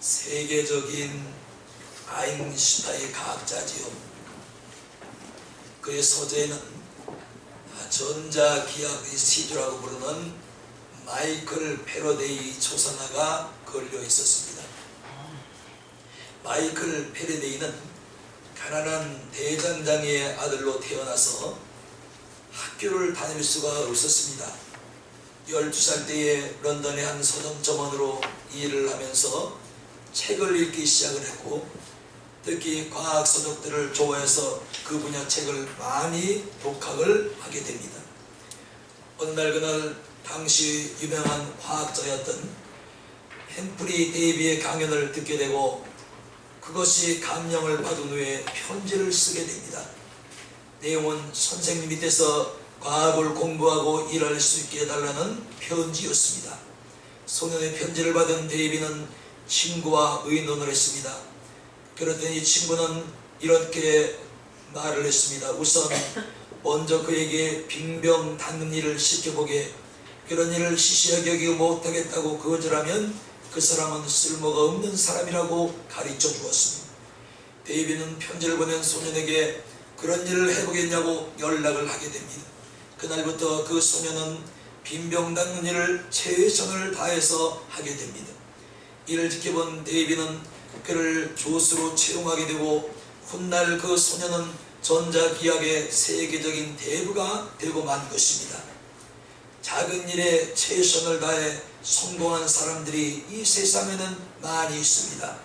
세계적인 아인슈타인 과학자지요. 그의 서재에는 전자기학의 시주라고 부르는 마이클 패러데이 초상화가 걸려 있었습니다. 마이클 패러데이는 가난한 대장장이의 아들로 태어나서 학교를 다닐 수가 없었습니다. 12살 때에 런던의 한 서점점원으로 일을 하면서 책을 읽기 시작을 했고, 특히 과학 서적들을 좋아해서 그 분야 책을 많이 독학을 하게 됩니다. 어느 날 그날 당시 유명한 과학자였던 햄프리 데이비의 강연을 듣게 되고, 그것이 감명을 받은 후에 편지를 쓰게 됩니다. 내용은 선생님 밑에서 과학을 공부하고 일할 수 있게 해달라는 편지였습니다. 소년의 편지를 받은 데이비는 친구와 의논을 했습니다. 그랬더니 친구는 이렇게 말을 했습니다. 우선 먼저 그에게 빙병 닦는 일을 시켜보게, 그런 일을 시시하게 여기고 못하겠다고 거절하면 그 사람은 쓸모가 없는 사람이라고 가르쳐 주었습니다. 데이비는 편지를 보낸 소년에게 그런 일을 해보겠냐고 연락을 하게 됩니다. 그날부터 그 소년은 빈병 닦는 일을 최선을 다해서 하게 됩니다. 이를 지켜본 데이비는 그를 조수로 채용하게 되고, 훗날 그 소년은 전자기학의 세계적인 대부가 되고 만 것입니다. 작은 일에 최선을 다해 성공한 사람들이 이 세상에는 많이 있습니다.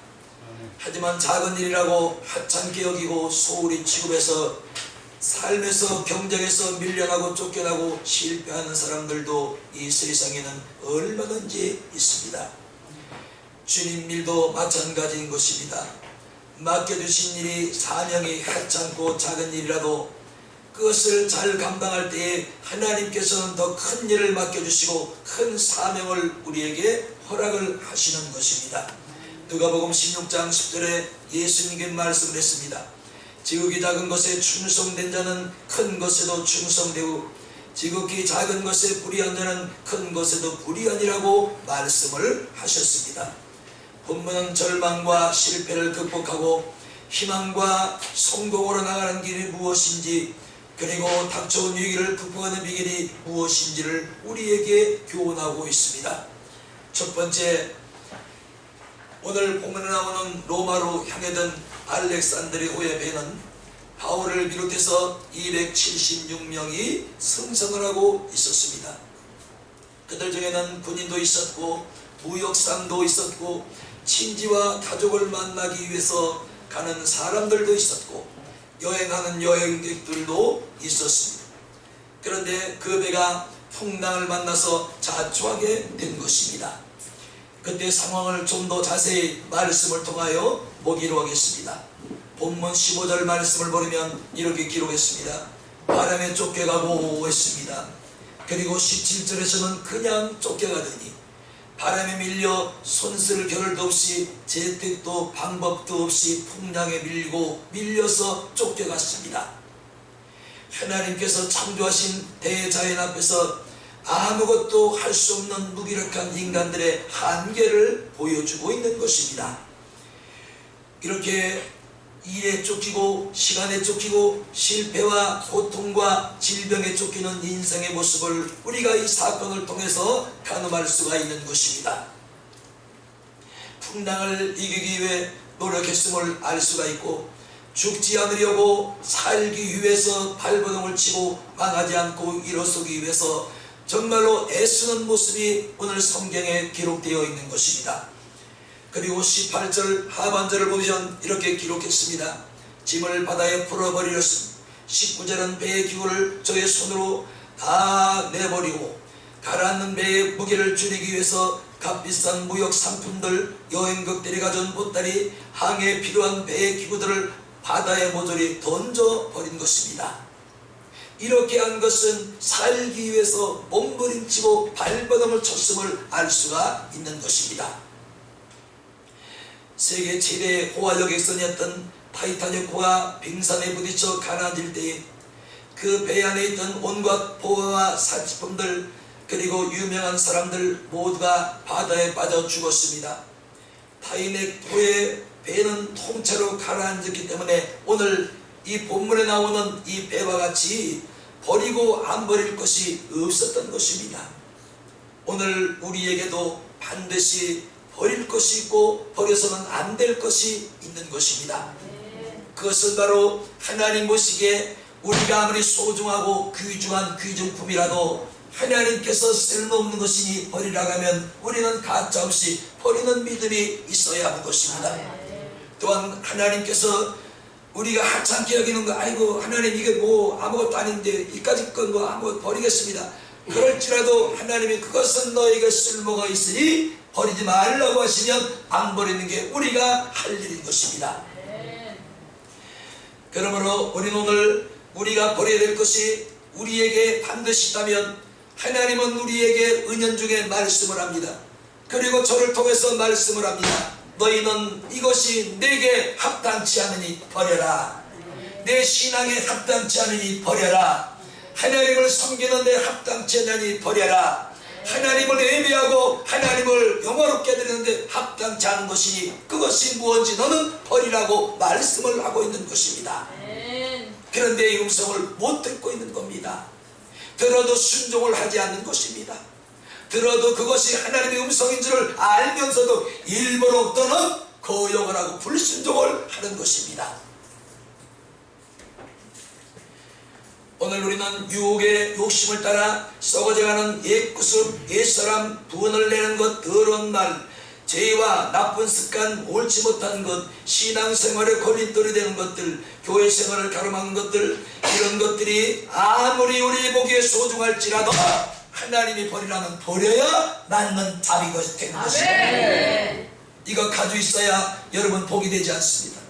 하지만 작은 일이라고 하찮게 여기고 소홀히 취급해서 삶에서 경쟁에서 밀려나고 쫓겨나고 실패하는 사람들도 이 세상에는 얼마든지 있습니다. 주님 일도 마찬가지인 것입니다. 맡겨주신 일이 사명이 하찮고 작은 일이라도 그것을 잘 감당할 때에 하나님께서는 더 큰 일을 맡겨주시고 큰 사명을 우리에게 허락을 하시는 것입니다. 누가복음 16장 10절에 예수님께 말씀을 했습니다. 지극히 작은 것에 충성된 자는 큰 것에도 충성되고 지극히 작은 것에 불의한 자는 큰 것에도 불의하니라고 말씀을 하셨습니다. 본문은 절망과 실패를 극복하고 희망과 성공으로 나가는 길이 무엇인지, 그리고 닥쳐온 위기를 극복하는 비결이 무엇인지를 우리에게 교훈하고 있습니다. 첫 번째, 오늘 본문에 나오는 로마로 향하던 알렉산드리아의 배는 바울을 비롯해서 276명이 승선을 하고 있었습니다. 그들 중에는 군인도 있었고 무역상도 있었고 친지와 가족을 만나기 위해서 가는 사람들도 있었고 여행하는 여행객들도 있었습니다. 그런데 그 배가 풍랑을 만나서 자초하게 된 것입니다. 그때 상황을 좀 더 자세히 말씀을 통하여 보기로 하겠습니다. 본문 15절 말씀을 보면 이렇게 기록했습니다. 바람에 쫓겨가고 했습니다. 그리고 17절에서는 그냥 쫓겨가더니 바람에 밀려 손쓸 겨를도 없이 재택도 방법도 없이 풍랑에 밀려서 쫓겨갔습니다. 하나님께서 창조하신 대자연 앞에서 아무것도 할 수 없는 무기력한 인간들의 한계를 보여주고 있는 것입니다. 이렇게 일에 쫓기고 시간에 쫓기고 실패와 고통과 질병에 쫓기는 인생의 모습을 우리가 이 사건을 통해서 가늠할 수가 있는 것입니다. 풍랑을 이기기 위해 노력했음을 알 수가 있고, 죽지 않으려고 살기 위해서 발버둥을 치고 망하지 않고 일어서기 위해서 정말로 애쓰는 모습이 오늘 성경에 기록되어 있는 것입니다. 그리고 18절 하반절을 보면 이렇게 기록했습니다. 짐을 바다에 풀어버리렸습니다. 19절은 배의 기구를 저의 손으로 다 내버리고 가라앉는 배의 무게를 줄이기 위해서 값비싼 무역 상품들, 여행객들이 가져온 보따리, 항해에 필요한 배의 기구들을 바다에 모조리 던져버린 것입니다. 이렇게 한 것은 살기 위해서 몸부림치고 발버둥을 쳤음을 알 수가 있는 것입니다. 세계 최대의 호화 여객선이었던 타이타닉호가 빙산에 부딪혀 가라앉을 때에 그 배 안에 있던 온갖 보화와 사치품들 그리고 유명한 사람들 모두가 바다에 빠져 죽었습니다. 타인의 토에 배는 통째로 가라앉았기 때문에 오늘 이 본문에 나오는 이 배와 같이 버리고 안 버릴 것이 없었던 것입니다. 오늘 우리에게도 반드시 버릴 것이 있고 버려서는 안 될 것이 있는 것입니다. 그것은 바로 하나님 보시기에 우리가 아무리 소중하고 귀중한 귀중품이라도 하나님께서 쓸모없는 것이니 버리라고 하면 우리는 가짜없이 버리는 믿음이 있어야 하는 것입니다. 또한 하나님께서 우리가 하찮게 여기는 거, 아이고 하나님 이게 뭐 아무것도 아닌데 이까짓 건 뭐 아무것도 버리겠습니다. 그럴지라도 하나님이 그것은 너에게 쓸모가 있으니 버리지 말라고 하시면 안 버리는 게 우리가 할 일인 것입니다. 그러므로 우리는 오늘 우리가 버려야 될 것이 우리에게 반드시 있다면 하나님은 우리에게 은연중에 말씀을 합니다. 그리고 저를 통해서 말씀을 합니다. 너희는 이것이 내게 합당치 않으니 버려라. 내 신앙에 합당치 않으니 버려라. 하나님을 섬기는 데 합당치 않으니 버려라. 하나님을 예배하고 하나님을 영화롭게 드리는데 합당치 않은 것이니 그것이 무엇인지 너는 버리라고 말씀을 하고 있는 것입니다. 그런데 이 음성을 못 듣고 있는 겁니다. 들어도 순종을 하지 않는 것입니다. 들어도 그것이 하나님의 음성인 줄을 알면서도 일부러 또는 거역을 하고 불순종을 하는 것입니다. 오늘 우리는 유혹의 욕심을 따라 썩어져가는 옛구습, 옛사람, 분을 내는 것, 더러운 말, 죄와 나쁜 습관, 옳지 못한 것, 신앙생활에 걸림돌이 되는 것들, 교회생활을 가로막는 것들, 이런 것들이 아무리 우리 보기에 소중할지라도 하나님이 버리라면 버려야 맞는 답이 되는 것입니다. 이거 가지고 있어야 여러분 복이 되지 않습니다.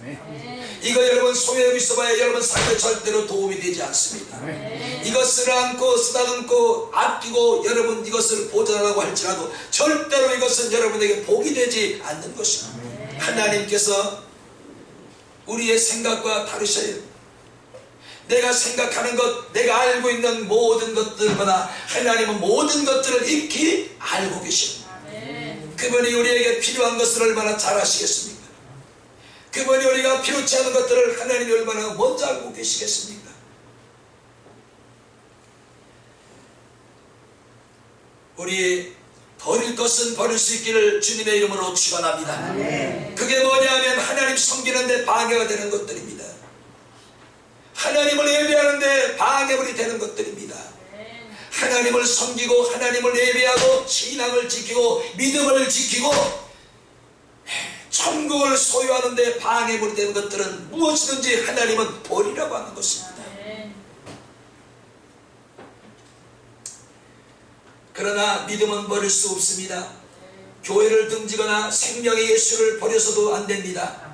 이거 여러분 소유하고 있어봐야 여러분 삶에 절대로 도움이 되지 않습니다. 이것을 안고 쓰다듬고 아끼고 여러분 이것을 보존하라고 할지라도 절대로 이것은 여러분에게 복이 되지 않는 것입니다. 하나님께서 우리의 생각과 다르셔요. 내가 생각하는 것, 내가 알고 있는 모든 것들보다 하나님은 모든 것들을 익히 알고 계십니다. 그분이 우리에게 필요한 것을 얼마나 잘 아시겠습니까? 그분이 우리가 필요치 않은 것들을 하나님이 얼마나 먼저 알고 계시겠습니까? 우리 버릴 것은 버릴 수 있기를 주님의 이름으로 축원합니다. 그게 뭐냐면 하나님 섬기는데 방해가 되는 것들입니다. 하나님을 예배하는데 방해물이 되는 것들입니다. 하나님을 섬기고 하나님을 예배하고 신앙을 지키고 믿음을 지키고 천국을 소유하는데 방해물이 되는 것들은 무엇이든지 하나님은 버리라고 하는 것입니다. 그러나 믿음은 버릴 수 없습니다. 교회를 등지거나 생명의 예수를 버려서도 안 됩니다.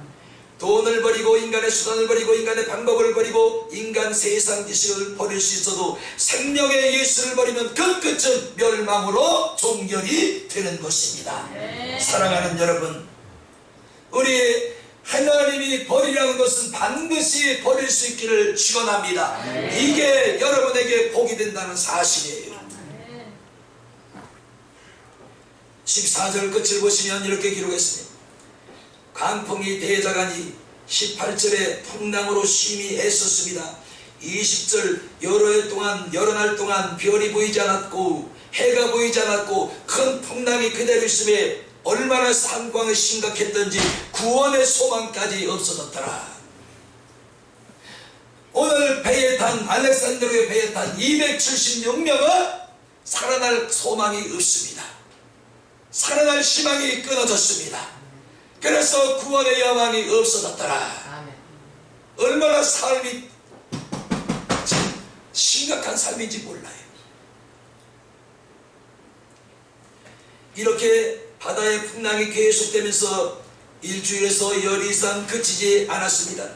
돈을 버리고 인간의 수단을 버리고 인간의 방법을 버리고 인간 세상 지식을 버릴 수 있어도 생명의 예수를 버리면 그 끝은 멸망으로 종결이 되는 것입니다. 사랑하는 여러분, 우리 하나님이 버리라는 것은 반드시 버릴 수 있기를 축원합니다. 이게 여러분에게 복이 된다는 사실이에요. 14절 끝을 보시면 이렇게 기록했습니다. 강풍이 대자가니 18절에 풍랑으로 심히 애썼습니다. 20절 여러 날 동안 별이 보이지 않았고 해가 보이지 않았고 큰 풍랑이 그대로 있음에 얼마나 상황이 심각했던지 구원의 소망까지 없어졌더라. 오늘 배에 탄 알렉산드로의 배에 탄 276명은 살아날 소망이 없습니다. 살아날 희망이 끊어졌습니다. 그래서 구원의 여망이 없어졌더라. 얼마나 삶이 심각한 삶인지 몰라요. 이렇게 바다의 풍랑이 계속되면서 일주일에서 열 이상 그치지 않았습니다.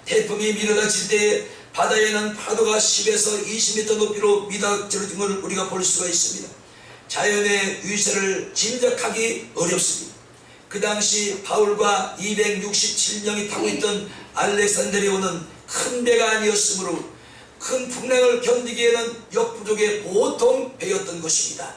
태풍이 밀어닥칠 때 바다에는 파도가 10에서 20m 높이로 미닥치는 걸 우리가 볼 수가 있습니다. 자연의 위세를 짐작하기 어렵습니다. 그 당시 바울과 267명이 타고 있던 알렉산드리아는 큰 배가 아니었으므로 큰 풍랑을 견디기에는 역부족의 보통 배였던 것입니다.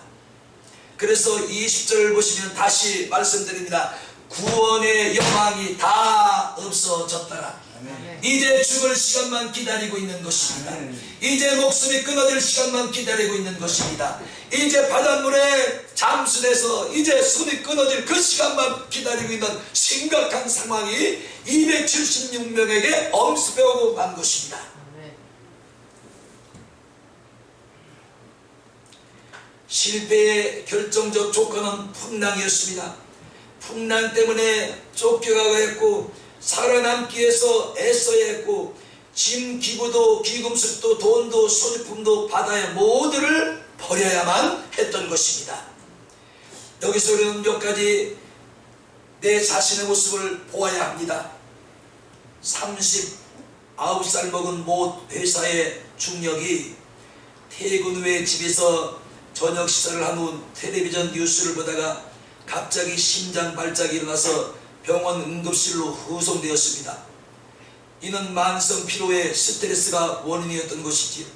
그래서 20절을 보시면 다시 말씀드립니다. 구원의 여망이 다 없어졌더라. 아멘. 이제 죽을 시간만 기다리고 있는 것입니다. 이제 목숨이 끊어질 시간만 기다리고 있는 것입니다. 이제 바닷물에 잠수돼서 이제 숨이 끊어질 그 시간만 기다리고 있는 심각한 상황이 276명에게 엄습해오고 만 것입니다. 실패의 결정적 조건은 풍랑이었습니다. 풍랑 때문에 쫓겨가야 했고 살아남기 위해서 애써야 했고 짐, 기부도, 귀금속도, 돈도, 소지품도 바다의 모두를 버려야만 했던 것입니다. 여기서 우리는 몇 가지 내 자신의 모습을 보아야 합니다. 39살 먹은 모 회사의 중력이 퇴근 후에 집에서 저녁 식사를 한 후 텔레비전 뉴스를 보다가 갑자기 심장 발작이 일어나서 병원 응급실로 후송되었습니다. 이는 만성 피로의 스트레스가 원인이었던 것이지요.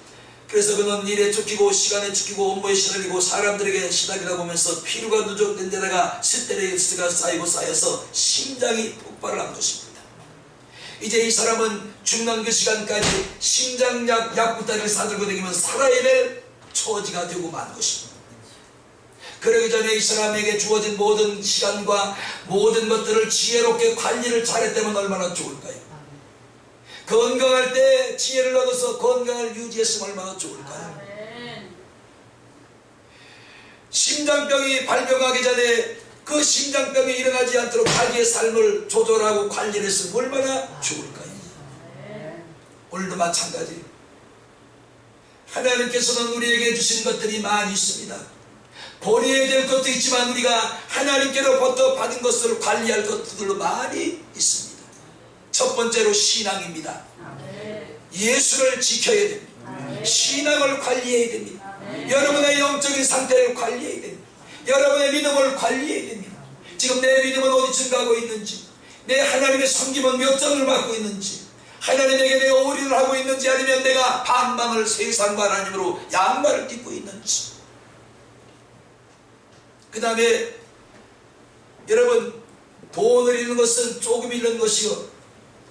그래서 그는 일에 쫓기고 시간에 쫓기고 업무에 시달리고 사람들에게 시달리다 보면서 피로가 누적된 데다가 스트레스가 쌓여서 심장이 폭발을 한 것입니다. 이제 이 사람은 죽는 그 시간까지 심장약 약부터를 사들고 다니면서 살아야 될 처지가 되고 만 것입니다. 그러기 전에 이 사람에게 주어진 모든 시간과 모든 것들을 지혜롭게 관리를 잘했다면 얼마나 좋을까요? 건강할 때 지혜를 얻어서 건강을 유지했으면 얼마나 좋을까요? 심장병이 발병하기 전에 그 심장병이 일어나지 않도록 자기의 삶을 조절하고 관리를 했으면 얼마나 좋을까요? 오늘도 마찬가지. 하나님께서는 우리에게 주신 것들이 많이 있습니다. 버려야 될 것도 있지만 우리가 하나님께로부터 받은 것을 관리할 것들도 많이 있습니다. 첫 번째로 신앙입니다. 예수를 지켜야 됩니다. 신앙을 관리해야 됩니다. 여러분의 영적인 상태를 관리해야 됩니다. 여러분의 믿음을 관리해야 됩니다. 지금 내 믿음은 어디쯤 가고 있는지, 내 하나님의 섬김은 몇 점을 받고 있는지, 하나님에게 내가 오리를 하고 있는지, 아니면 내가 반방을 세상과 하나님으로 양말을 띠고 있는지. 그 다음에 여러분, 돈을 잃는 것은 조금 잃는 것이요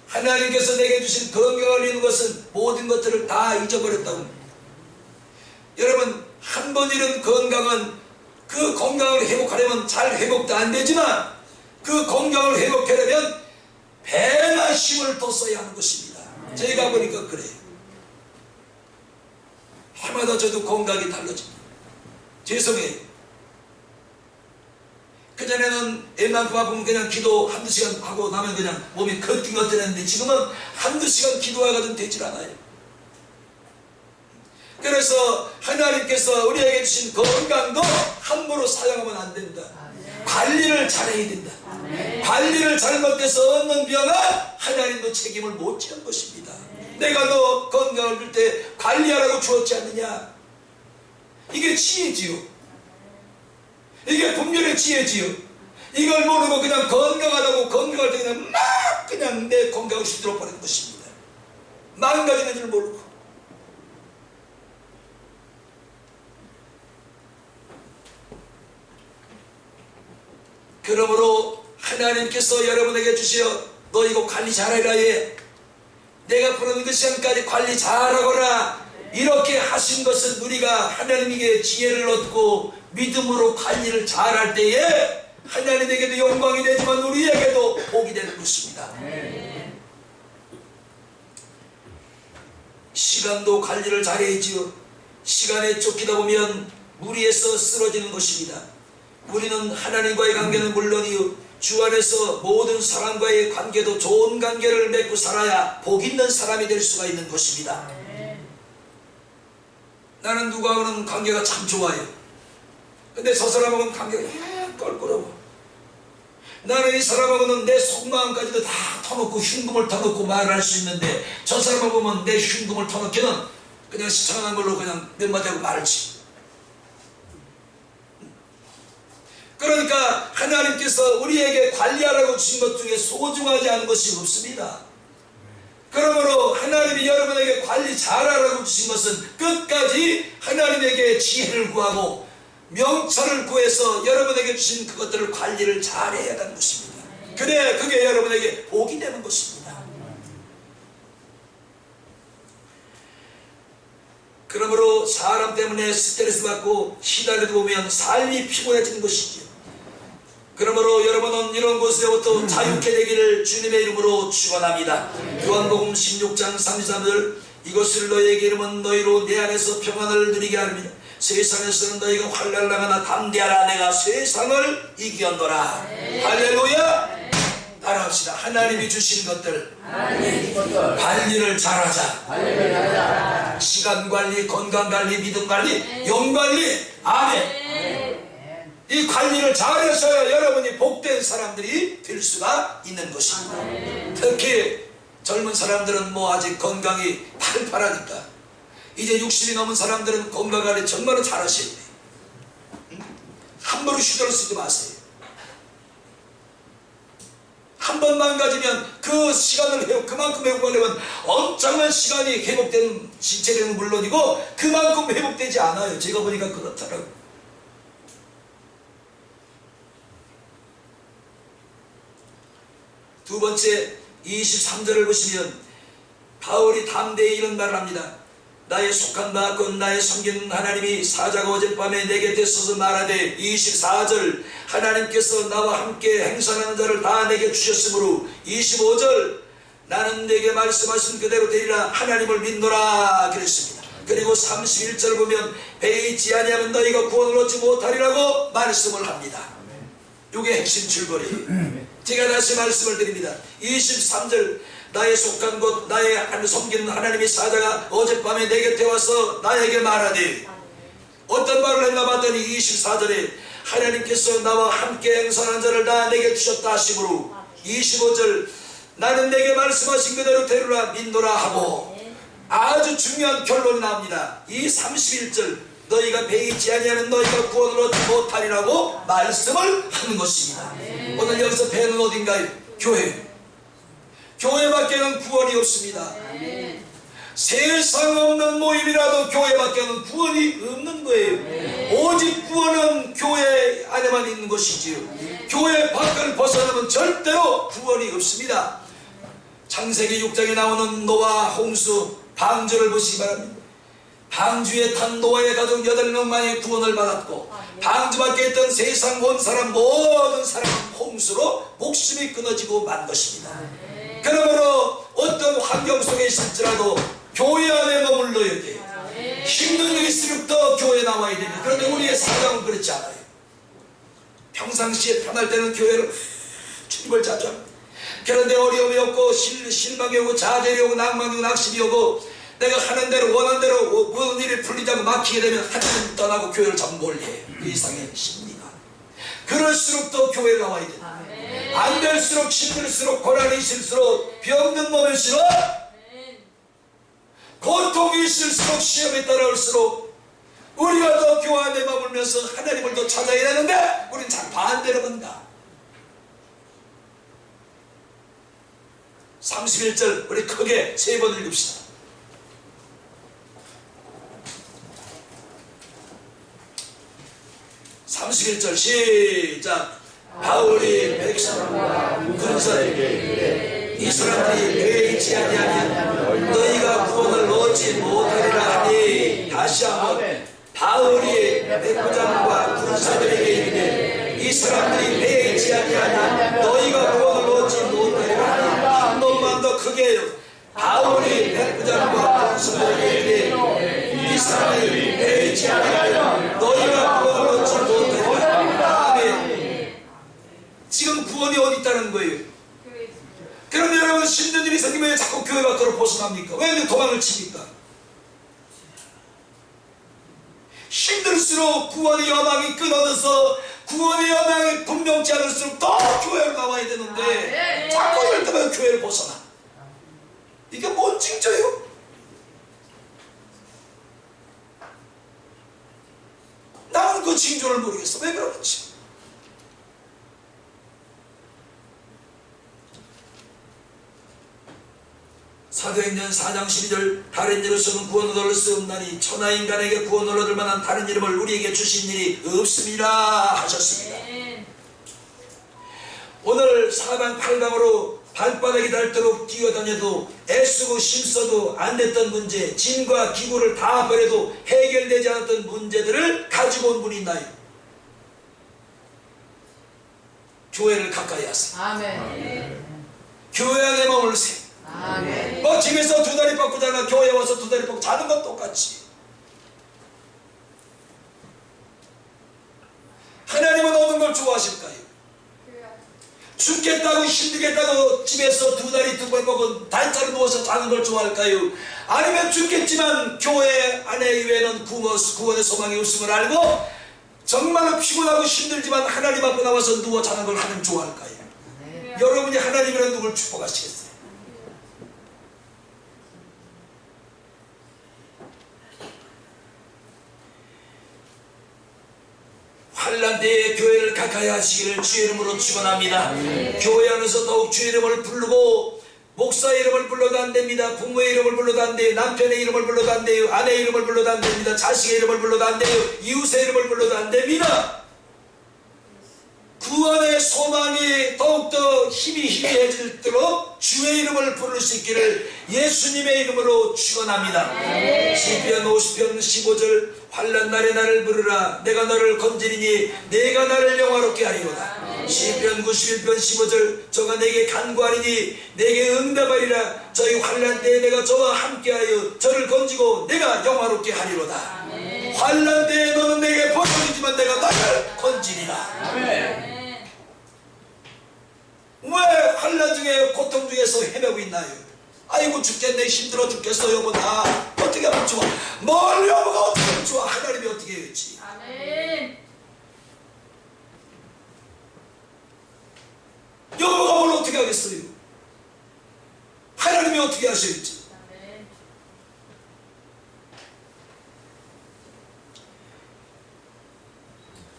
하나님께서 내게 주신 건강을 잃는 것은 모든 것들을 다 잊어버렸다고 합니다. 여러분, 한 번 잃은 건강은 그 건강을 회복하려면 잘 회복도 안 되지만 그 건강을 회복하려면 배나 힘을 더 써야 하는 것입니다. 제가 보니까 그래요. 해마다 저도 건강이 달라집니다. 죄송해요. 그전에는 웬만큼 아프면 그냥 기도 한두 시간 하고 나면 그냥 몸이 걷긴 걷더랬는데 지금은 한두 시간 기도하가 좀 되질 않아요. 그래서 하나님께서 우리에게 주신 건강도 함부로 사용하면 안 된다. 관리를 잘해야 된다. 관리를 잘못해서 얻는 병은 하나님도 책임을 못 지는 것입니다. 내가 너 건강을 줄 때 관리하라고 주었지 않느냐. 이게 지혜지요. 이게 분별의 지혜지요. 이걸 모르고 그냥 건강하다고 건강할 때 그냥 내 건강을 휘둘러 버리는 것입니다. 망가지는 줄 모르고. 그러므로 하나님께서 여러분에게 주시어 너 이거 관리 잘해라 해. 내가 부르는 그 시간까지 관리 잘하거라. 이렇게 하신 것은 우리가 하나님에게 지혜를 얻고 믿음으로 관리를 잘할 때에 하나님에게도 영광이 되지만 우리에게도 복이 되는 것입니다. 시간도 관리를 잘해야지요. 시간에 쫓기다 보면 무리에서 쓰러지는 것입니다. 우리는 하나님과의 관계는 물론이요 주 안에서 모든 사람과의 관계도 좋은 관계를 맺고 살아야 복 있는 사람이 될 수가 있는 것입니다. 나는 누구하고는 관계가 참 좋아요. 근데 저 사람하고는 관계가 껄끄러워. 나는 이 사람하고는 내 속마음까지도 다 터놓고 흉금을 터놓고 말을 할 수 있는데 저 사람하고 보면 내 흉금을 터놓기는 그냥 시청한 걸로 그냥 몇 마디 하고 말지. 그러니까 하나님께서 우리에게 관리하라고 주신 것 중에 소중하지 않은 것이 없습니다. 그러므로 하나님이 여러분에게 관리 잘하라고 주신 것은 끝까지 하나님에게 지혜를 구하고 명철을 구해서 여러분에게 주신 그것들을 관리를 잘해야 하는 것입니다. 그래 그게 여러분에게 복이 되는 것입니다. 그러므로 사람 때문에 스트레스 받고 시달리다 보면 삶이 피곤해지는 것이지요. 그러므로 여러분은 이런 것에부터 자유케 되기를 주님의 이름으로 축원합니다. 요한복음 16장 33절 이것을 너희에게 이르면 너희로 내 안에서 평안을 누리게 하리라. 세상에서는 너희가 환난을 당하나 담대하라. 내가 세상을 이겼노라. 할렐루야. 따라합시다. 하나님이 주신 것들 관리를 잘하자. 시간관리, 건강관리, 믿음관리, 영관리. 아멘. 이 관리를 잘해서야 여러분이 복된 사람들이 될 수가 있는 것입니다. 특히 젊은 사람들은 뭐 아직 건강이 팔팔하니까 이제 60이 넘은 사람들은 건강관리 정말로 잘하셔야 돼요. 함부로 휴대를 쓰지 마세요. 한 번 망가지면 그 시간을 그만큼 회복하려면 엄청난 시간이 회복되는 신체는 물론이고 그만큼 회복되지 않아요. 제가 보니까 그렇더라고요. 두 번째 23절을 보시면 바울이 담대히 이런 말을 합니다. 나의 속한 바 곧 나의 섬기는 하나님이 사자가 어젯밤에 내 곁에 서서 말하되 24절 하나님께서 나와 함께 행선하는 자를 다 내게 주셨으므로 25절 나는 내게 말씀하신 그대로 되리라. 하나님을 믿노라 그랬습니다. 그리고 31절 보면 배이지 아니하면 너희가 구원을 얻지 못하리라고 말씀을 합니다. 이게 핵심 줄거리예요. 제가 다시 말씀을 드립니다. 23절 나의 속한 것 나의 섬기는 하나님의 사자가 어젯밤에 내 곁에 와서 나에게 말하되 어떤 말을 했나 봤더니 24절에 하나님께서 나와 함께 행선한 자를 다 내게 주셨다 하시므로 25절 나는 내게 말씀하신 그대로 되리라 믿노라 하고 아주 중요한 결론이 나옵니다. 이 31절 너희가 배이지 아니하면 너희가 구원을 얻지 못하리라고 말씀을 하는 것입니다. 오늘 여기서 배는 어딘가요? 교회. 교회밖에는 구원이 없습니다. 세상 없는 모임이라도 교회밖에는 구원이 없는 거예요. 오직 구원은 교회 안에만 있는 것이지요. 교회 밖을 벗어나면 절대로 구원이 없습니다. 창세기 6장에 나오는 노아 홍수 방주를 보시기 바랍니다. 방주에 탄 노아의 가족 8명만이 구원을 받았고 방주 밖에 있던 세상 온 사람 모든 사람은 홍수로 목숨이 끊어지고 만 것입니다. 그러므로 어떤 환경 속에 있을지라도 교회 안에 머물러야 돼요. 힘든 일이 있을수록 더 교회에 나와야 됩니다. 그런데 우리의 사정은 그렇지 않아요. 평상시에 편할 때는 교회를 출입을 자주 합니다. 그런데 어려움이 없고 실망이 오고 좌절이 오고 낭만이 오고 낙심이 오고 내가 하는 대로 원하는 대로 모든 일이 풀리지 않고 막히게 되면 하나님 떠나고 교회를 전부 올려요. 그 이상의 심리가. 그럴수록 더 교회에 나와야 됩니다. 안 될수록 힘들수록 고난이 있을수록 병든 몸일수록 고통이 있을수록 시험이 따라올수록 우리가 더 교회 안에 머물면서 하나님을 더 찾아야 되는데 우리는 참 반대로 본다. 31절 우리 크게 3번 읽읍시다. (31절) 시작. 바울이 백성과 군사에게 이 사람들이 배이지 아니하면 너희가 구원을 얻지 못하리라 하니 다시 한번 바울이 백부장과 군사들에게 이르되 이 사람들이 배이지 아니하면 너희가 구원을 얻지 못하리라 하니 한 번만 더 크게 해요. 바울이 백부장과 군사들에게 이르되 이 사람들이 배이지 아니하면 너희가 구원을 얻지 못하리라. 아멘. 지금 구원이 어디 있다는 거예요? 그런데 여러분 힘든 일이 생기면 자꾸 교회 밖으로 벗어납니까? 왜 도망을 칩니까? 힘들수록 구원의 여망이 끊어져서 구원의 여망이 분명치 않을수록 더 교회로 나와야 되는데 자꾸 이럴 때마다 교회를 벗어나. 이게 뭔 징조예요? 나는 그 징조를 모르겠어. 왜 그러는지. 사도행전 4장 12절 다른 이로서는 구원을 얻을 수 없나니 천하 인간에게 구원을 얻을 만한 다른 이름을 우리에게 주신 일이 없습니다 하셨습니다. 오늘 사방팔방으로 발바닥이 닳도록 뛰어다녀도 애쓰고 힘써도 안 됐던 문제, 짐과 기구를 다 버려도 해결되지 않았던 문제들을 가지고 온 분이 있나요? 교회를 가까이 하세요. 아멘. 교회 안에 머물세요. 아멘. 뭐 집에서 두 다리 뻗고 자나 교회 와서 두 다리 뻗고 자는 건 똑같이. 하나님은 어느 걸 좋아하실까요? 죽겠다고 힘들겠다고 집에서 두 다리 두 번 뻗고 다리자로 누워서 자는 걸 좋아할까요? 아니면 죽겠지만 교회 안에 이외에는 구원의 소망이 없음을 알고 정말로 피곤하고 힘들지만 하나님 앞에 나와서 누워 자는 걸 하나님 좋아할까요? 네. 여러분이 하나님이라는 누굴 축복하시겠어요? 환난 때에 교회를 가까이 하시기를 주의 이름으로 축원합니다. 교회 안에서 더욱 주의 이름을 부르고 목사 이름을 불러도 안 됩니다. 부모의 이름을 불러도 안 돼요. 남편의 이름을 불러도 안 돼요. 아내의 이름을 불러도 안 됩니다. 자식의 이름을 불러도 안 돼요. 이웃의 이름을 불러도 안 됩니다. 구원의 소망이 더욱더 희미해질도록 주의 이름을 부를 수 있기를 예수님의 이름으로 축원합니다. 시편 50편 15절 환난 날에 나를 부르라 내가 너를 건지리니 내가 나를 영화롭게 하리로다. 시편 91편 15절 저가 내게 간구하리니 내게 응답하리라. 저희 환난 때에 내가 저와 함께하여 저를 건지고 내가 영화롭게 하리로다. 환난 때에 너는 내게 버려지지만 내가 나를 건지리라. 왜 환난 중에 고통 중에서 헤매고 있나요? 아이고 죽겠네 힘들어 죽겠어 여보 나 어떻게 하면 좋아? 뭘 여보가 어떻게 하면 좋아? 하나님이 어떻게 해야지? 아멘. 여보가 뭘 어떻게 하겠어요? 하나님이 어떻게 하셔야지? 아멘.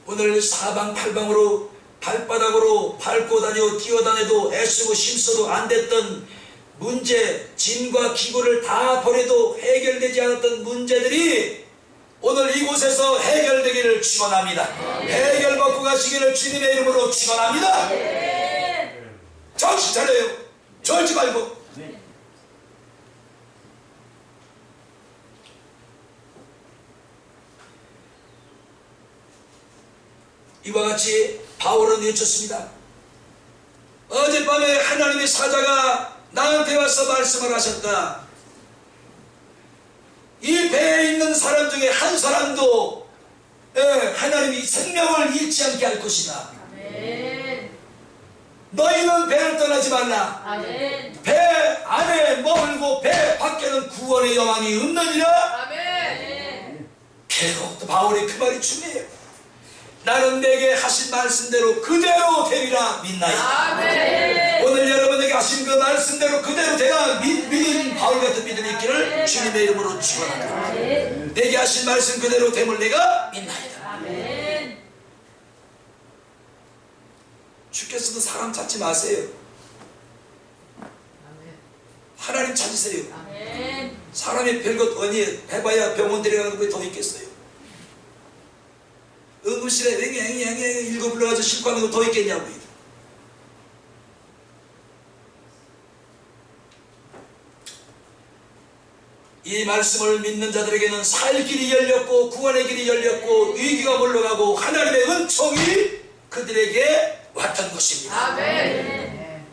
오늘 사방팔방으로 발바닥으로 밟고 다녀 뛰어다녀도 애쓰고 힘써도 안 됐던 문제, 짐과 기구를 다 버려도 해결되지 않았던 문제들이 오늘 이곳에서 해결되기를 축원합니다. 해결받고 가시기를 주님의 이름으로 축원합니다. 정신 차려요. 졸지 말고. 이와 같이 바울은 외쳤습니다. 어젯밤에 하나님의 사자가 나한테 와서 말씀을 하셨다. 이 배에 있는 사람 중에 한 사람도 하나님이 생명을 잃지 않게 할 것이다. 아멘. 너희는 배를 떠나지 말라. 아멘. 배 안에 머물고 배 밖에는 구원의 여망이 없느니라. 아멘. 계속 바울의 그 말이 중요해요. 나는 내게 하신 말씀대로 그대로 되리라 믿나이다. 아멘. 오늘 여러분에게 하신 그 말씀대로 그대로 되라 믿는 바울 같은 믿음이 있기를 주님의 이름으로 축원합니다. 내게 하신 말씀 그대로 됨을 내가 믿나이다. 아멘. 주께서도 사람 찾지 마세요. 하나님 찾으세요. 아멘. 사람이 별것 아니 해봐야 병원 데려가는 거에 더 있겠어요. 응급실에 앵앵앵 일곱 불러가지고 싣고 하는 거 더 있겠냐고요. 이 말씀을 믿는 자들에게는 살 길이 열렸고 구원의 길이 열렸고 위기가 물러가고 하나님의 은총이 그들에게 왔던 것입니다. 아멘.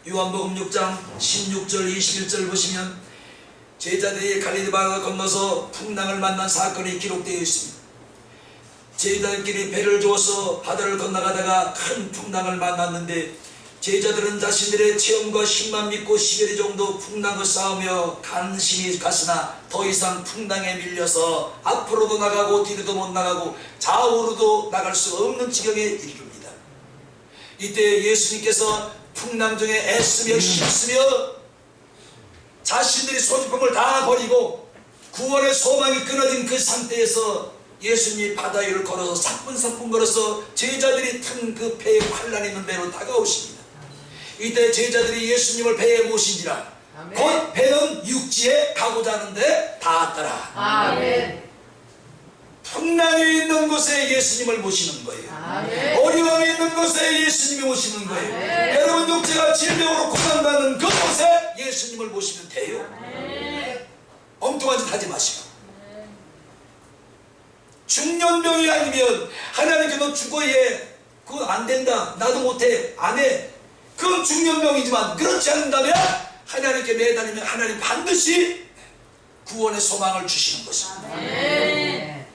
요한복음 6장 16절 21절 보시면 제자들이 갈릴리 바다를 건너서 풍랑을 만난 사건이 기록되어 있습니다. 제자들끼리 배를 주어서 바다를 건너가다가 큰 풍랑을 만났는데 제자들은 자신들의 체험과 힘만 믿고 10여리 정도 풍랑을 싸우며 간신히 갔으나 더 이상 풍랑에 밀려서 앞으로도 나가고 뒤로도 못 나가고 좌우로도 나갈 수 없는 지경에 이릅니다. 이때 예수님께서 풍랑 중에 애쓰며 힘쓰며 자신들이 소지품을 다 버리고 구원의 소망이 끊어진 그 상태에서 예수님이 바다 위를 걸어서 사뿐사뿐 걸어서 제자들이 탄 그 배에 환난 있는 배로 다가오십니다. 이때 제자들이 예수님을 배에 모신지라 곧 배는 육지에 가고자 하는데 닿았더라. 아멘. 풍랑이 있는 곳에 예수님을 모시는 거예요. 아멘. 어려움이 있는 곳에 예수님이 모시는 거예요. 아멘. 여러분 육체가 질병으로 고난받는 그곳에 예수님을 모시면 돼요. 아멘. 엉뚱한 짓 하지 마시고. 중년병이 아니면 하나님께 너 죽어 얘 그거 안 된다 나도 못해 안 해 그건 중년병이지만 그렇지 않는다면 하나님께 매달리면 하나님 반드시 구원의 소망을 주시는 것입니다. 아멘.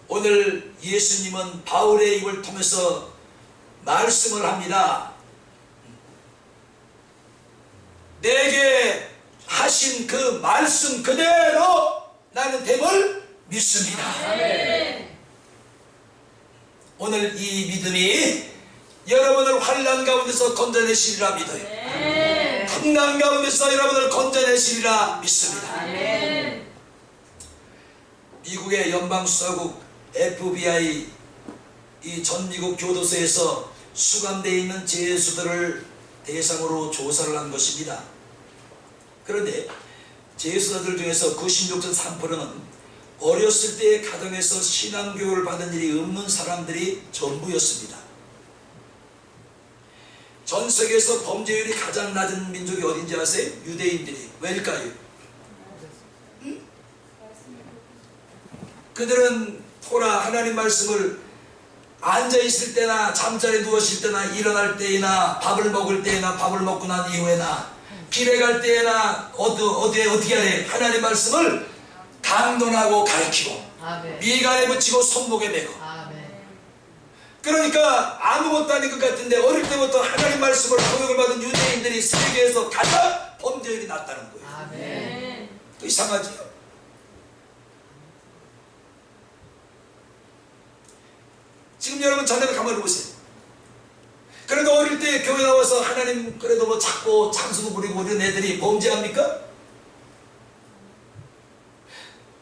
오늘 예수님은 바울의 입을 통해서 말씀을 합니다. 내게 하신 그 말씀 그대로 나는 됨을 믿습니다. 아멘. 오늘 이 믿음이 여러분을 환난 가운데서 건져내시리라 믿어요. 아멘. 풍랑 가운데서 여러분을 건져내시리라 믿습니다. 아멘. 미국의 연방수사국 FBI 이 전미국 교도소에서 수감되어 있는 죄수들을 대상으로 조사를 한 것입니다. 그런데 죄수들 중에서 96.3%는 어렸을 때 가정에서 신앙교육을 받은 일이 없는 사람들이 전부였습니다. 전 세계에서 범죄율이 가장 낮은 민족이 어딘지 아세요? 유대인들이. 왜일까요? 그들은 토라 하나님 말씀을 앉아있을 때나 잠자리에 누웠을 때나 일어날 때나 밥을 먹을 때나 밥을 먹고 난 이후에나 길에 갈 때나 어디에 어떻게 하래 하나님 말씀을 강론하고 가르치고 아멘. 미간에 붙이고 손목에 메고 아멘. 그러니까 아무것도 아닌 것 같은데 어릴 때부터 하나님 말씀을 교육을 받은 유대인들이 세계에서 가장 범죄율이 낮다는 거예요. 아멘. 이상하지요? 지금 여러분 자네가 가만히 보세요. 그래도 어릴 때 교회 나와서 하나님 그래도 뭐 찾고 장수도 부리고 이런 애들이 범죄합니까?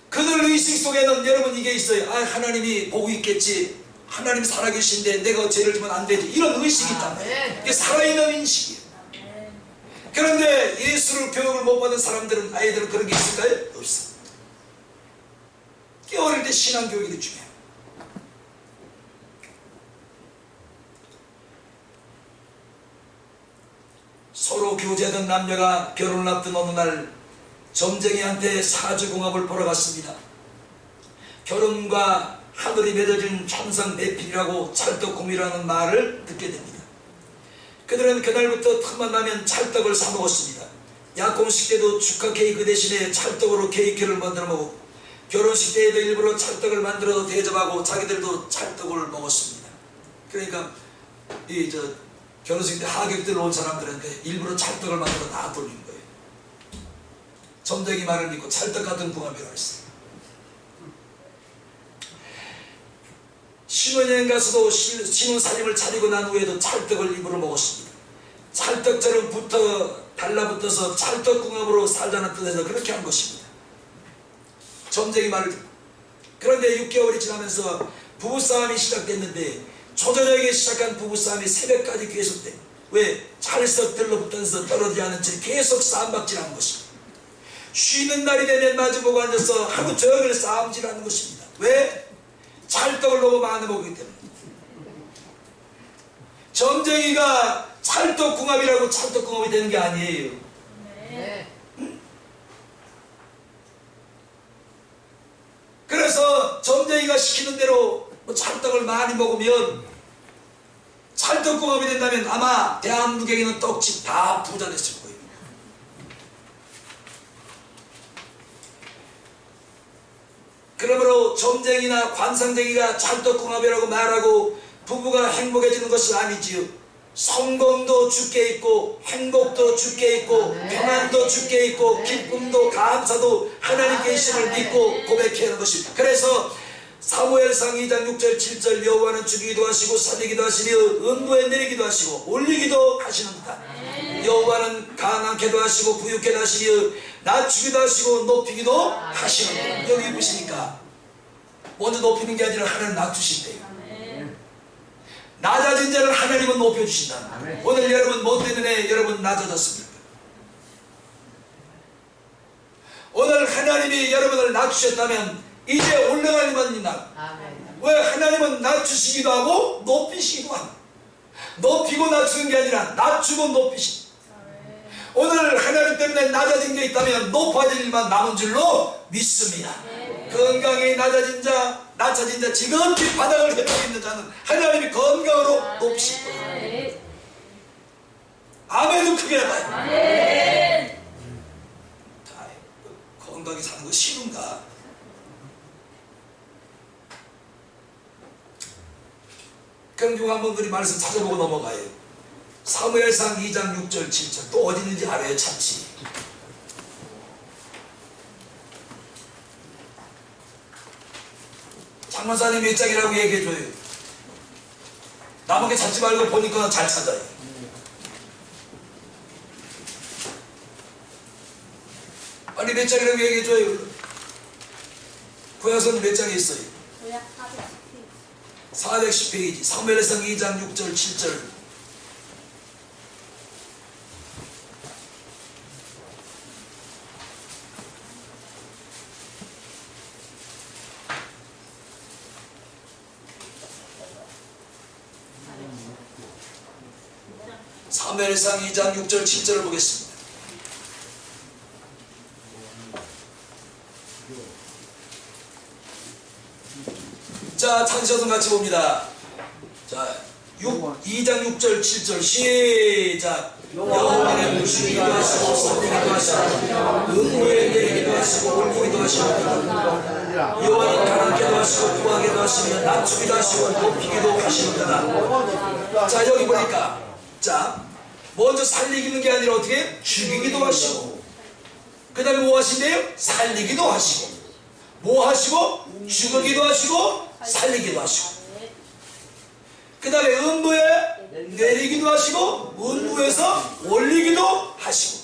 그들 의식 속에는 여러분 이게 있어요. 아 하나님이 보고 있겠지. 하나님이 살아계신데 내가 죄를 지면 안 되지. 이런 의식이 있단 말이에요. 이게 살아있는 인식이에요. 그런데 예수를 교육을 못 받은 사람들은 아이들은 그런 게 있을까요? 없어. 어릴 때 신앙교육이 중요해요. 서로 교제하던 남녀가 결혼을 앞둔 어느 날 점쟁이한테 사주궁합을 보러 갔습니다. 결혼과 하늘이 맺어진 천상 매필이라고 찰떡궁이라는 말을 듣게 됩니다. 그들은 그날부터 틈만 나면 찰떡을 사 먹었습니다. 약혼식 때도 축하 케이크 대신에 찰떡으로 케이크를 만들어 먹고 결혼식 때에도 일부러 찰떡을 만들어 대접하고 자기들도 찰떡을 먹었습니다. 그러니까 결혼식 때 하객들 온 사람들은 일부러 찰떡을 만들어 다 돌린 거예요. 점쟁이 말을 믿고 찰떡 같은 궁합이라고 했어요. 신혼여행 가서도 신혼살림을 차리고 난 후에도 찰떡을 입으로 먹었습니다. 찰떡처럼 달라붙어서 찰떡궁합으로 살자는 뜻에서 그렇게 한 것입니다. 점쟁이 말을 듣고. 그런데 6개월이 지나면서 부부싸움이 시작됐는데 초저녁에 시작한 부부싸움이 새벽까지 계속돼. 왜? 찰떡 들러붙면서 떨어지지 않은 채 계속 싸움박질하는 것입니다. 쉬는 날이 되면 마주보고 앉아서 하루 종일 싸움질하는 것입니다. 왜? 찰떡을 너무 많이 먹기 때문에. 점쟁이가 찰떡궁합이라고 찰떡궁합이 되는 게 아니에요. 네. 그래서 점쟁이가 시키는 대로 찰떡을 많이 먹으면 찰떡궁합이 된다면 아마 대한민국에 있는 떡집 다 부자 됐을 거예요. 그러므로 점쟁이나 관상쟁이가 찰떡궁합이라고 말하고 부부가 행복해지는 것은 아니지요. 성공도 주께 있고 행복도 주께 있고 평안도 주께 있고 기쁨도 감사도 하나님께 있음을 믿고 고백해야 하는 것입니다. 그래서 사무엘상 2장 6절 7절 여호와는 주기도 하시고 살리기도 하시며 음부에 내리기도 하시고 올리기도 하시는다. 여호와는 가난케도 하시고 부유케도 하시며 낮추기도 하시고 높이기도 하시는다. 여기 보시니까 먼저 높이는 게 아니라 하나님 낮추신대요. 낮아진 자를 하나님은 높여주신다. 오늘 여러분 뭐 때문에 여러분 낮아졌습니까? 오늘 하나님이 여러분을 낮추셨다면 이제 올라갈 일만 있나? 아멘. 왜 하나님은 낮추시기도 하고 높이시기도 하고, 높이고 낮추는 게 아니라 낮추고 높이시. 오늘 하나님 때문에 낮아진 게 있다면 높아질 일만 남은 줄로 믿습니다. 건강이 낮아진 자 지금껏 바닥을 헤매고 있는 자는 하나님이 건강으로 높이실 거예요. 아멘도 크게 해봐요. 아멘. 건강히 사는 거 쉬운가? 그럼 요 한번 우리 말씀 찾아보고 넘어가요. 사무엘상 2장 6절 7절 또 어디 있는지 알아요. 참치 장만사님 몇 장이라고 얘기해줘요. 남에게 찾지 말고 보니까 잘 찾아요. 빨리 몇 장이라고 얘기해줘요. 구약서는 몇 장에 있어요? 구약 410페이지 사무엘상 2장 6절 7절. 사무엘상 2장 6절 7절을 보겠습니다. 자, 찾으셔서 같이 봅니다. 자, 2장 6절 7절 시작. 여호와는 부시기도 하시고 쏟기도 하시고 음부에 내리기도 하시고 올리기도 하시고 여호와는 가난케도 하시고 부하게도 하시며 낮추기도 하시고 높이기도 하시는구나. 자, 여기 보니까 자, 먼저 살리기는 게 아니라 어떻게? 죽이기도 하시고, 그 다음에 뭐 하신대요? 살리기도 하시고, 뭐 하시고? 죽이기도 하시고 살리기도 하시고, 그 다음에 음부에 내리기도 하시고 음부에서 올리기도 하시고,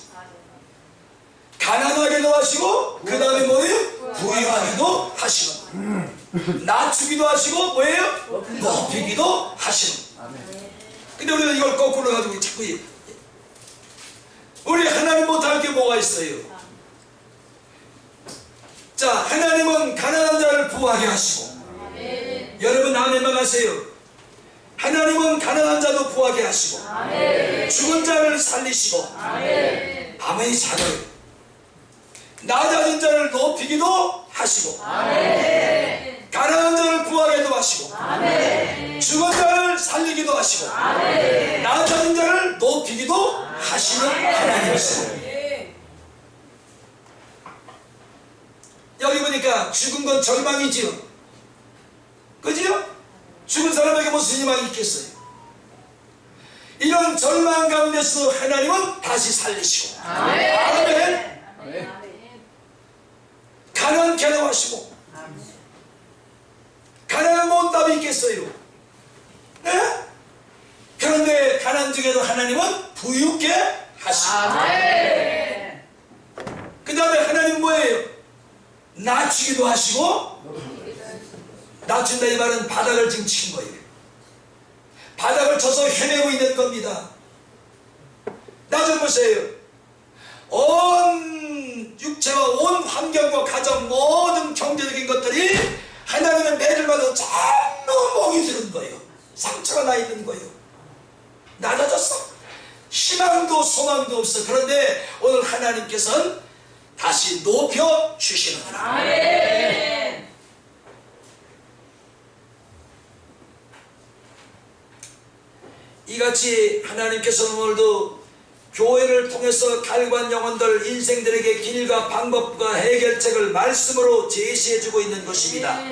가난하게도 하시고, 그 다음에 뭐예요? 부유하기도 하시고, 낮추기도 하시고 뭐예요? 높이기도 하시고. 근데 우리는 이걸 거꾸로 가지고 자꾸 우리 하나님 못할 게 뭐가 있어요? 자, 하나님은 가난한 자를 부하게 하시고, 여러분 아멘만 하세요. 하나님은 가난한 자도 부하게 하시고, 죽은 자를 살리시고, 아멘이 작아요. 낮아진 자를 높이기도 하시고, 가난한 자를 부하게도 하시고, 죽은 자를 살리기도 하시고, 낮아진 자를 높이기도 하시는 하나님이시죠. 여기 보니까 죽은 건 절망이지요. 그지요? 죽은 사람에게 무슨 희망이 있겠어요? 이런 절망 가운데서 하나님은 다시 살리시고, 아멘. 가난케도 하시고, 가난한 뭔 답이 있겠어요? 네? 그런데 가난 중에도 하나님은 부유케 하시고, 그 다음에 하나님은 뭐예요? 낮추기도 하시고, 낮춘다 이 말은 바닥을 지금 친 거예요. 바닥을 쳐서 헤매고 있는 겁니다. 나 좀 보세요. 온 육체와 온 환경과 가정 모든 경제적인 것들이 하나님의 매를받아 전부 멍이 드는 거예요. 상처가 나 있는 거예요. 낮아졌어. 희망도 소망도 없어. 그런데 오늘 하나님께서는 다시 높여 주시는구나. 아멘. 이같이 하나님께서는 오늘도 교회를 통해서 갈구한 영혼들 인생들에게 길과 방법과 해결책을 말씀으로 제시해주고 있는 것입니다.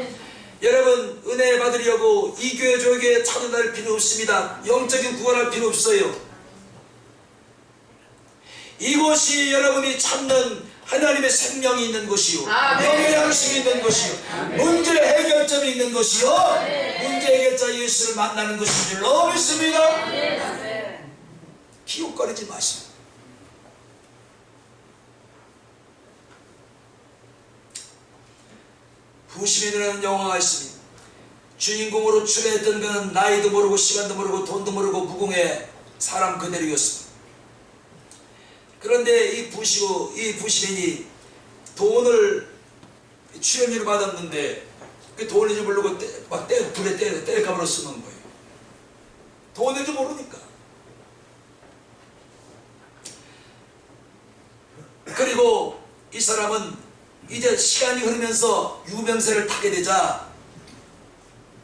여러분 은혜 받으려고 이 교회 저 교회 찾아다닐 필요 없습니다. 영적인 구원할 필요 없어요. 이곳이 여러분이 찾는 하나님의 생명이 있는 곳이요, 영양식이 있는 곳이요, 문제 해결점이 있는 곳이요, 문제 해결자 예수를 만나는 것인 줄로 믿습니다. 기웃거리지 마시고, 부심이라는 영화가 있습니다. 주인공으로 출연했던 그는 나이도 모르고 시간도 모르고 돈도 모르고 무공의 사람 그대로였습니다. 그런데 이 부시맨이 돈을 출연료를 받았는데 그 돈인지 모르고 불에 때려감으로 쓰는 거예요. 돈인지 모르니까. 그리고 이 사람은 이제 시간이 흐르면서 유명세를 타게 되자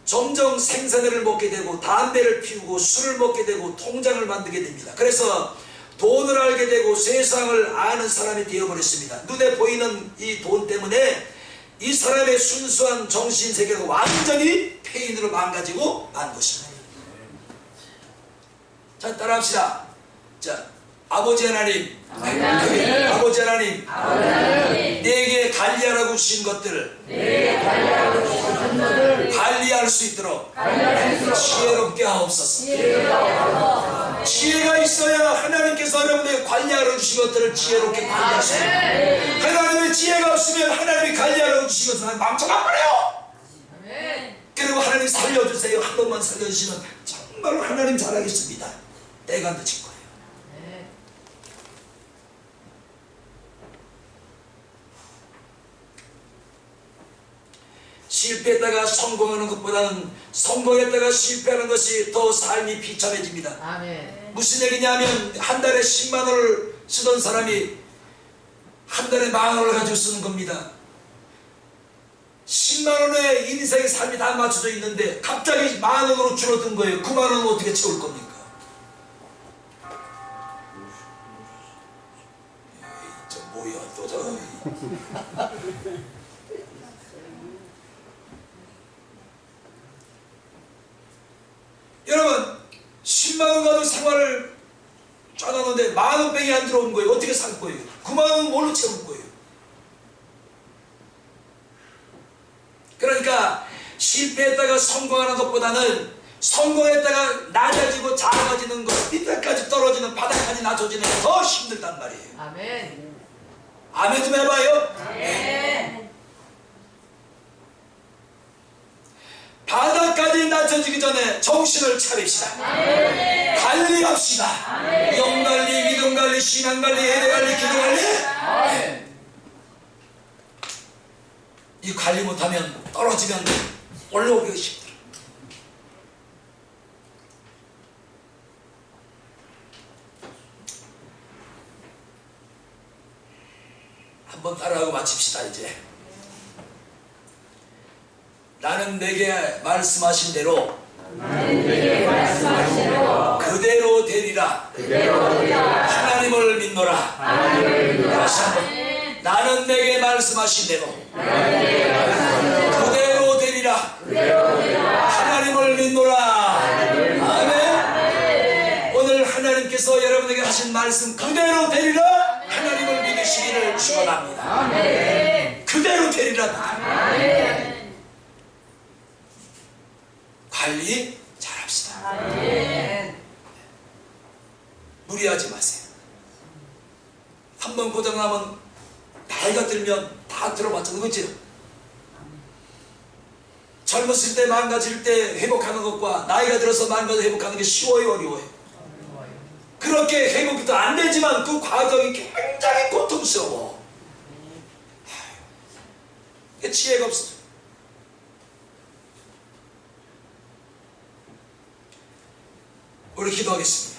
점점 생선회를 먹게 되고 담배를 피우고 술을 먹게 되고 통장을 만들게 됩니다. 그래서 돈을 알게 되고 세상을 아는 사람이 되어버렸습니다. 눈에 보이는 이 돈 때문에 이 사람의 순수한 정신세계가 완전히 폐인으로 망가지고 만 것입니다. 자, 따라합시다. 자, 아버지 하나님, 아버지 하나님, 내게 관리하라고 주신 것들을 관리할 수 있도록 지혜롭게 하옵소서. 지혜가 있어야 하나님께서 여러분에게 관리하라고 주신 것들을 지혜롭게 관리하시고, 하나님의 지혜가 없으면 하나님이 관리하라고 주신 것은 망쳐가버려요. 그리고 하나님 살려주세요 한 번만 살려주시면 정말로 하나님 잘하겠습니다. 때가 늦은 거예요. 실패했다가 성공하는 것보다는 성공했다가 실패하는 것이 더 삶이 비참해집니다. 아멘. 무슨 얘기냐면 한 달에 10만 원을 쓰던 사람이 한 달에 10,000 원을 가지고 쓰는 겁니다. 10만 원에 인생의 삶이 다 맞춰져 있는데 갑자기 10,000 원으로 줄어든 거예요. 9만 원은 어떻게 채울 겁니까? 저 뭐야 또 저. 여러분 10만 원 가지고 생활을 짜놨는데 10,000원병이 안 들어온 거예요. 어떻게 살 거예요? 9만 원은 뭘로 채울 거예요? 그러니까 실패했다가 성공하는 것보다는 성공했다가 낮아지고 작아지는 것, 밑에까지 떨어지는 바닥까지 낮아지는 게 더 힘들단 말이에요. 아멘. 아멘 좀 해봐요. 아멘. 바닥까지 낮춰지기 전에 정신을 차립시다. 관리합시다. 영관리, 믿음관리, 신앙관리, 예배관리, 기도관리. 이 관리 못하면 떨어지면 올라오기가 힘들어. 한번 따라하고 마칩시다. 이제 나는 내게 말씀하신 대로 그대로 되리라. 하나님을 믿노라. 다시 한번 나는 내게 말씀하신 대로 그대로 되리라. 하나님을 믿노라. 아멘. 오늘 하나님께서 여러분에게 하신 말씀 그대로 되리라. 하나님을 믿으시기를 축원합니다. 그대로 되리라. 관리 잘합시다. 무리하지 마세요. 한번 고장나면 나이가 들면 다 들어봤잖아요. 그렇죠? 젊었을 때 망가질 때 회복하는 것과 나이가 들어서 망가져 회복하는 게 쉬워요, 어려워요? 그렇게 회복도 안 되지만 그 과정이 굉장히 고통스러워. 지혜가 없어. 우리 기도하겠습니다.